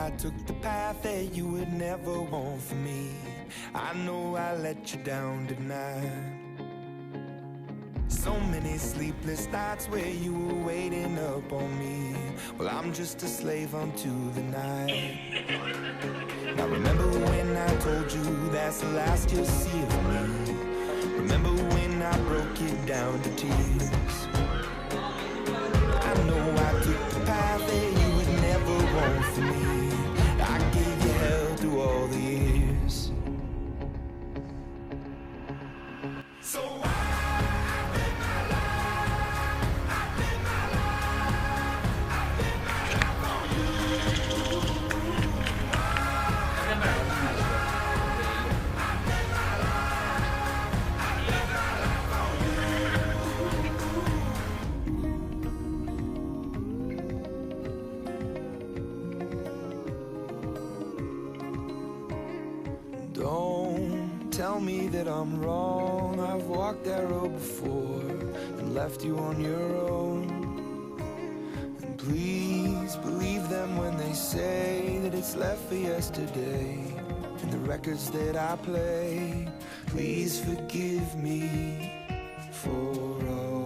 I took the path that you would never want for me. I know I let you down tonight. So many sleepless nights where you were waiting up on me. Well, I'm just a slave unto the night. Now remember when I told you that's the last you'll see of me. Remember when I broke it down to tears. I know I took the path that you would never want for me. I gave you hell through all the years. So don't tell me that I'm wrong. I've walked that road before and left you on your own. And please believe them when they say that it's left for yesterday. And the records that I play, please forgive me for all